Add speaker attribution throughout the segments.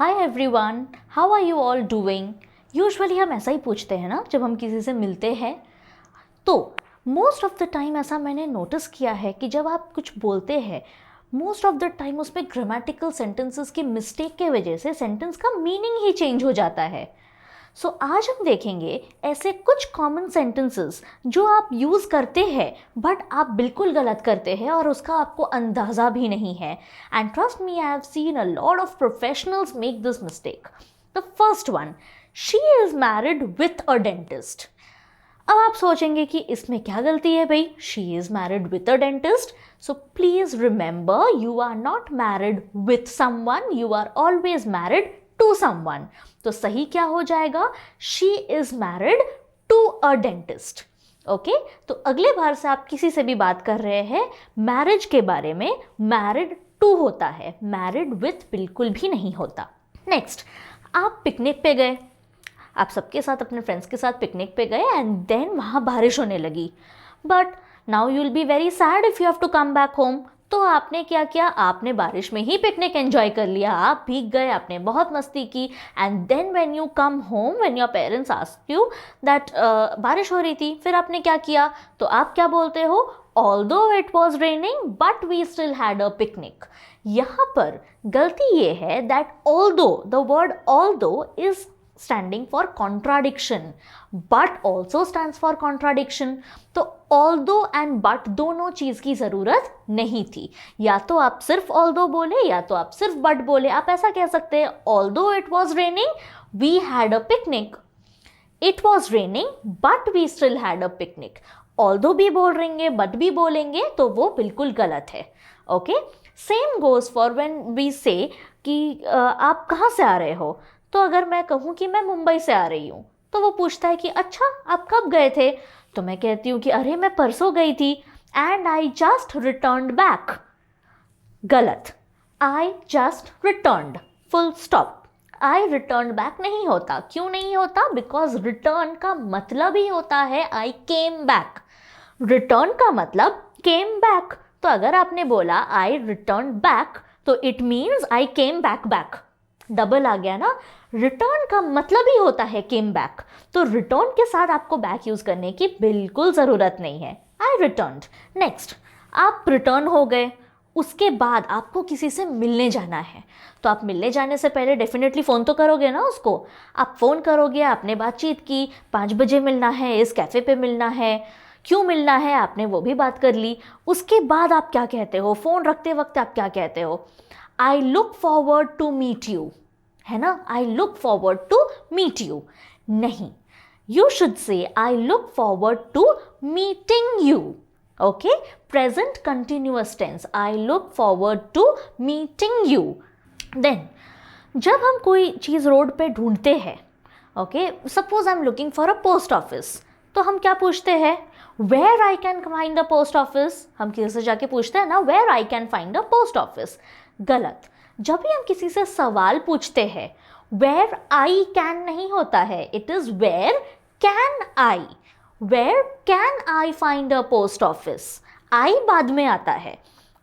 Speaker 1: Hi everyone, how are you all doing. Usually हम ऐसा ही पूछते हैं ना जब हम किसी से मिलते हैं। तो मोस्ट ऑफ द टाइम ऐसा मैंने नोटिस किया है कि जब आप कुछ बोलते हैं मोस्ट ऑफ द टाइम उसमें ग्रामेटिकल सेंटेंसेस की मिस्टेक के वजह से सेंटेंस का मीनिंग ही चेंज हो जाता है। सो आज हम देखेंगे ऐसे कुछ कॉमन सेंटेंसेस जो आप यूज़ करते हैं बट आप बिल्कुल गलत करते हैं और उसका आपको अंदाज़ा भी नहीं है। And trust me, I have seen a lot of professionals make this mistake. The first one, she is married with a dentist. अब आप सोचेंगे कि इसमें क्या गलती है भाई, she is married with a dentist. So please remember, you are not married with someone, you are always married to someone. तो सही क्या हो जाएगा, she is married to a dentist. Okay, तो अगले बार से आप किसी से भी बात कर रहे हैं मैरिज के बारे में, मैरिड टू होता है, मैरिड विथ बिल्कुल भी नहीं होता। नेक्स्ट, आप पिकनिक पे गए, आप सबके साथ अपने फ्रेंड्स के साथ पिकनिक पे गए एंड देन वहाँ बारिश होने लगी। But now you will be very sad if you have to come back home. तो आपने क्या किया, आपने बारिश में ही पिकनिक एंजॉय कर लिया, आप भीग गए, आपने बहुत मस्ती की। And then when you come home, when your parents ask you that बारिश हो रही थी, फिर आपने क्या किया, तो आप क्या बोलते हो, although it was raining but we still had a picnic। यहाँ पर गलती ये है that although, the word although is standing for contradiction, but also stands for contradiction। तो although and but दोनों चीज़ की ज़रूरत नहीं थी, या तो आप सिर्फ although बोले या तो आप सिर्फ but बोले। आप ऐसा कह सकते हैं, although it was raining we had a picnic, it was raining but we still had a picnic। although भी बोल रहेंगे but भी बोलेंगे तो वो बिल्कुल गलत है। Okay, same goes for when we say कि आप कहाँ से आ रहे हो। तो अगर मैं कहूँ कि मैं मुंबई से आ रही हूँ तो वो पूछता है कि अच्छा आप कब गए थे, तो मैं कहती हूँ कि अरे मैं परसों गई थी, and I just returned back. गलत, I just returned, full stop. I return back नहीं होता। क्यों नहीं होता, बिकॉज रिटर्न का मतलब ही होता है आई केम बैक। रिटर्न का मतलब केम बैक। तो अगर आपने बोला आई रिटर्न बैक तो it means I came back back. Double आ गया ना, रिटर्न का मतलब ही होता है केम बैक। तो रिटर्न के साथ आपको बैक यूज करने की बिल्कुल ज़रूरत नहीं है। आई रिटर्न्ड। नेक्स्ट, आप रिटर्न हो गए, उसके बाद आपको किसी से मिलने जाना है। तो आप मिलने जाने से पहले डेफिनेटली फ़ोन तो करोगे ना उसको। आप फ़ोन करोगे, आपने बातचीत की, 5 बजे मिलना है, इस कैफ़े पे मिलना है, क्यों मिलना है आपने वो भी बात कर ली। उसके बाद आप क्या कहते हो, फ़ोन रखते वक्त आप क्या कहते हो, I look forward to meet you, है ना, I look forward to meet you. नहीं, you should say I look forward to meeting you. Okay, present continuous tense, I look forward to meeting you. Then जब हम कोई चीज़ रोड पे ढूंढते हैं, okay, suppose I am looking for a post office, तो हम क्या पूछते हैं, where I can find a post office. हम किसी से जाके पूछते हैं ना, where I can find a post office. गलत। जब भी हम किसी से सवाल पूछते हैं, वेयर आई कैन नहीं होता है, it is where can I. Where can I find a post office, I बाद में आता है।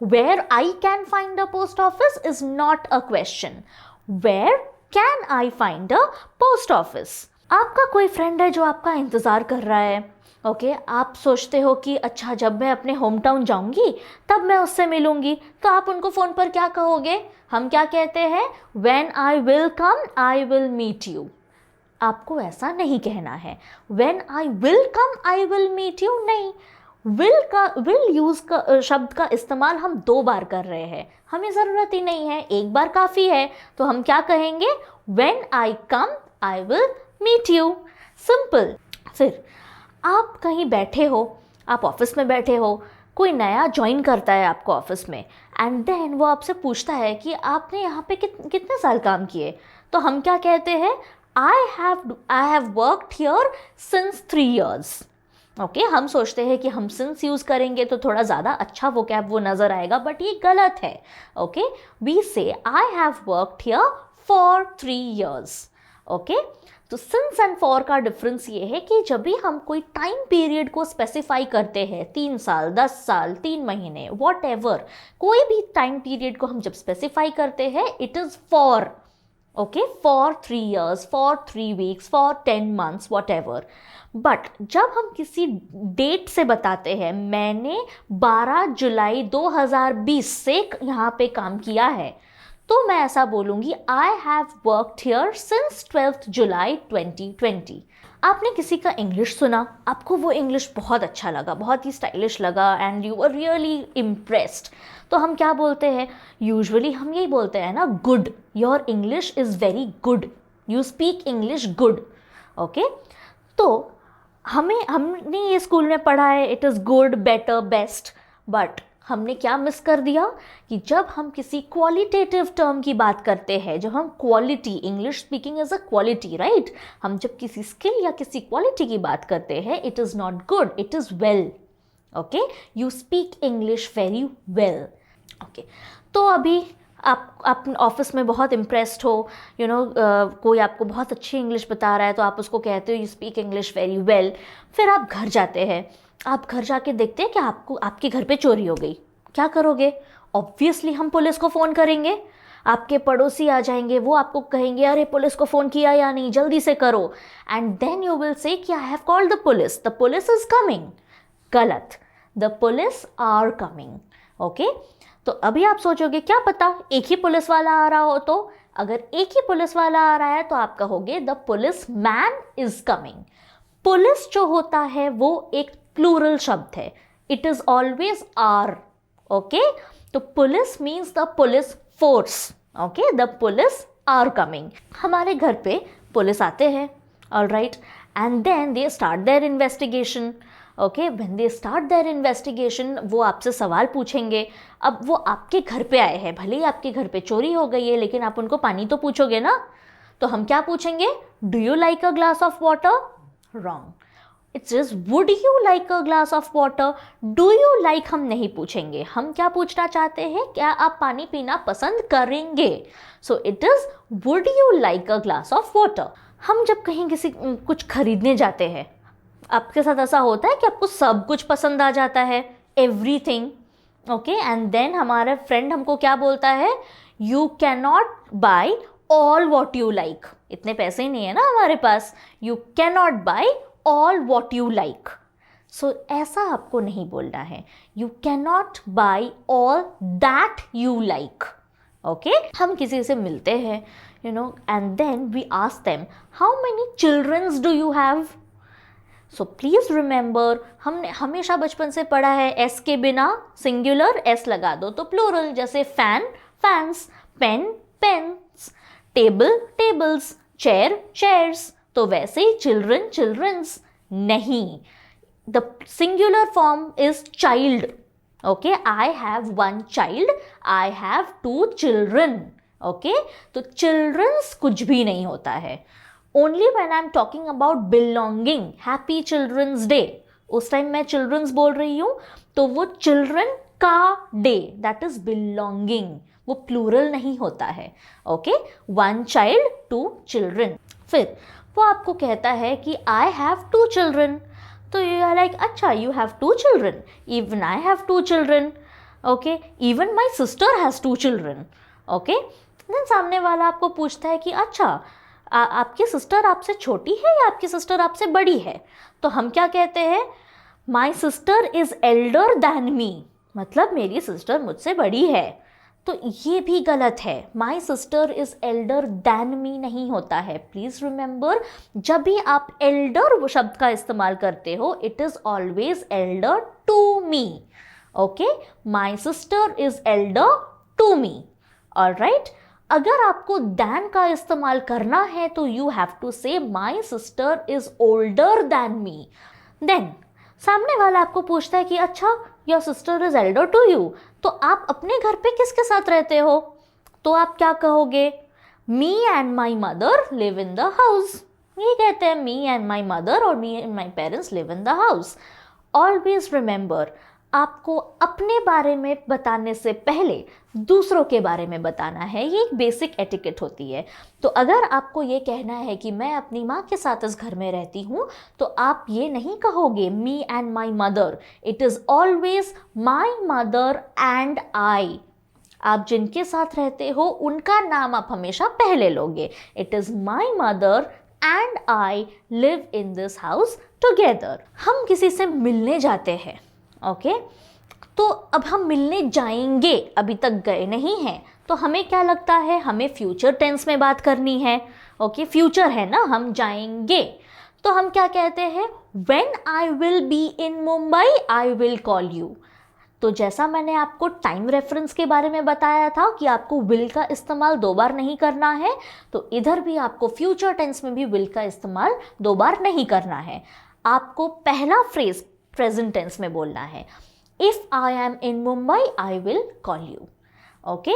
Speaker 1: Where I can find a post office is not a question, where can I find a post office. आपका कोई friend है जो आपका इंतज़ार कर रहा है, ओके, आप सोचते हो कि अच्छा जब मैं अपने होम टाउन जाऊँगी तब मैं उससे मिलूँगी, तो आप उनको फ़ोन पर क्या कहोगे, हम क्या कहते हैं, when I will come I will meet you. आपको ऐसा नहीं कहना है, when I will come I will meet you नहीं। विल यूज़ का शब्द का इस्तेमाल हम 2 बार कर रहे हैं, हमें ज़रूरत ही नहीं है, एक बार काफ़ी है। तो हम क्या कहेंगे, when I come I will meet you, simple. फिर आप कहीं बैठे हो, आप ऑफिस में बैठे हो, कोई नया ज्वाइन करता है आपको ऑफिस में, एंड देन वो आपसे पूछता है कि आपने यहाँ पे कितने साल काम किए। तो हम क्या कहते हैं, I have worked here since 3 years। Okay, हम सोचते हैं कि हम सिंस यूज़ करेंगे तो थोड़ा ज़्यादा अच्छा वो नज़र आएगा, बट ये गलत है। ओके, वी से I have worked here for 3 years। Okay, तो सिंस एंड फॉर का डिफरेंस ये है कि जब भी हम कोई टाइम पीरियड को स्पेसिफाई करते हैं, 3 साल, 10 साल, 3 महीने, वॉट एवर, कोई भी टाइम पीरियड को हम जब स्पेसिफाई करते हैं, it is for. Okay, for 3 years, for 3 weeks, for 10 months, what ever. But जब हम किसी डेट से बताते हैं, मैंने 12 जुलाई 2020 से यहाँ पे काम किया है, तो मैं ऐसा बोलूँगी I have worked here since 12th जुलाई 2020। आपने किसी का इंग्लिश सुना, आपको वो इंग्लिश बहुत अच्छा लगा, बहुत ही स्टाइलिश लगा and you were really impressed, तो हम क्या बोलते हैं? यूजुअली हम यही बोलते हैं ना, good, your English is very good, you speak English good. Okay, तो हमने ये स्कूल में पढ़ा है it is good, better, best, but हमने क्या मिस कर दिया कि जब हम किसी क्वालिटेटिव टर्म की बात करते हैं, जब हम quality, English speaking is a quality, right, हम जब किसी स्किल या किसी क्वालिटी की बात करते हैं, it is not good, it is well. Okay, you speak English very well. Okay, तो अभी आप ऑफिस में बहुत इम्प्रेस्ड हो, कोई आपको बहुत अच्छी इंग्लिश बता रहा है, तो आप उसको कहते हो you speak English very well. फिर आप घर जाते हैं, आप घर जाके देखते हैं कि आपके घर पे चोरी हो गई, क्या करोगे? ऑब्वियसली हम पुलिस को फ़ोन करेंगे, आपके पड़ोसी आ जाएंगे, वो आपको कहेंगे अरे पुलिस को फ़ोन किया या नहीं, जल्दी से करो, and then you will say कि I have called the police is coming. गलत, the police are coming. Okay, तो अभी आप सोचोगे क्या पता एक ही पुलिस वाला आ रहा हो, तो अगर एक ही पुलिस वाला आ रहा है तो आप कहोगे the police man is coming. Police जो होता है वो एक प्लूरल शब्द है, it is always are. Okay, तो police means the police force. Okay, the police are coming. हमारे घर पे पुलिस आते हैं, all right, and then they start their investigation. Okay, when they start their investigation, वो आपसे सवाल पूछेंगे। अब वो आपके घर पे आए हैं, भले ही आपके घर पे चोरी हो गई है, लेकिन आप उनको पानी तो पूछोगे ना, तो हम क्या पूछेंगे? Do you like a glass of water? Wrong, it's just would you like a glass of water. Do you like हम नहीं पूछेंगे, हम क्या पूछना चाहते हैं? क्या आप पानी पीना पसंद करेंगे? So it is would you like a glass of water. हम जब कहीं किसी कुछ खरीदने जाते हैं, आपके साथ ऐसा होता है कि आपको सब कुछ पसंद आ जाता है, एवरीथिंग। ओके, एंड देन हमारा फ्रेंड हमको क्या बोलता है? You can not buy all what you like. इतने पैसे ही नहीं है ना हमारे पास, you can not buy all what you like. So ऐसा आपको नहीं बोलना है, you can not buy all that you like. Okay, हम किसी से मिलते हैं, and then we ask them how many childrens do you have? So please remember, हमने हमेशा बचपन से पढ़ा है एस के बिना सिंगुलर, एस लगा दो तो प्लूरल, जैसे fan fans, pen pens, table tables, chair chairs, तो वैसे ही चिल्ड्रन चिल्ड्रंस नहीं, the singular form is child. Okay, I have 1 child, I have 2 children. Okay, तो चिल्ड्रंस कुछ भी नहीं होता है। Only when I am talking about belonging, happy children's day, उस टाइम मैं चिल्ड्रंस बोल रही हूँ, तो वो चिल्ड्रन का डे, दैट इज बिलोंगिंग, वो प्लूरल नहीं होता है। Okay, 1 child 2 children. फिर वो आपको कहता है कि आई हैव 2 चिल्ड्रन, तो यू आर लाइक अच्छा you have 2 children, even I have 2 children. Okay, even my sister has 2 children. Okay, then सामने वाला आपको पूछता है कि अच्छा आपकी सिस्टर आपसे छोटी है या आपकी सिस्टर आपसे बड़ी है? तो हम क्या कहते हैं? माई sister is Elder than me, मतलब मेरी सिस्टर मुझसे बड़ी है। तो ये भी गलत है, माई sister is Elder than me नहीं होता है। प्लीज़ रिमेंबर, जब भी आप एल्डर शब्द का इस्तेमाल करते हो, it is always elder to me. Okay, my sister is elder to me. Alright, अगर आपको दैन का इस्तेमाल करना है तो you have to say my sister is older than me. Then सामने वाला आपको पूछता है कि अच्छा your sister is elder to you, तो आप अपने घर पे किसके साथ रहते हो? तो आप क्या कहोगे? Me and my mother live in the house. ये कहते हैं मी एंड माई मदर और me and my parents live in the house. Always remember, आपको अपने बारे में बताने से पहले दूसरों के बारे में बताना है, ये एक बेसिक एटिकेट होती है। तो अगर आपको ये कहना है कि मैं अपनी माँ के साथ इस घर में रहती हूँ, तो आप ये नहीं कहोगे me and my mother, it is always my mother and I. आप जिनके साथ रहते हो उनका नाम आप हमेशा पहले लोगे. It is my mother and I live in this house together. हम किसी से मिलने जाते हैं, ओके तो अब हम मिलने जाएंगे, अभी तक गए नहीं हैं, तो हमें क्या लगता है, हमें फ्यूचर टेंस में बात करनी है. ओके फ्यूचर है ना, हम जाएंगे, तो हम क्या कहते हैं, when I will be in Mumbai I will call you. तो जैसा मैंने आपको टाइम रेफरेंस के बारे में बताया था कि आपको विल का इस्तेमाल 2 बार नहीं करना है, तो इधर भी आपको फ्यूचर टेंस में भी विल का इस्तेमाल 2 बार नहीं करना है. आपको पहला फ्रेज प्रेजेंट टेंस में बोलना है, if I am in Mumbai I will call you. Okay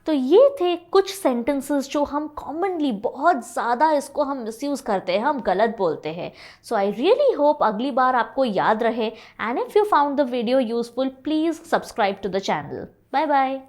Speaker 1: तो ये थे कुछ सेंटेंसेस जो हम कॉमनली बहुत ज़्यादा इसको हम मिसयूज़ करते हैं, हम गलत बोलते हैं. सो आई रियली होप अगली बार आपको याद रहे. And if you found the video useful please subscribe to the channel. Bye bye.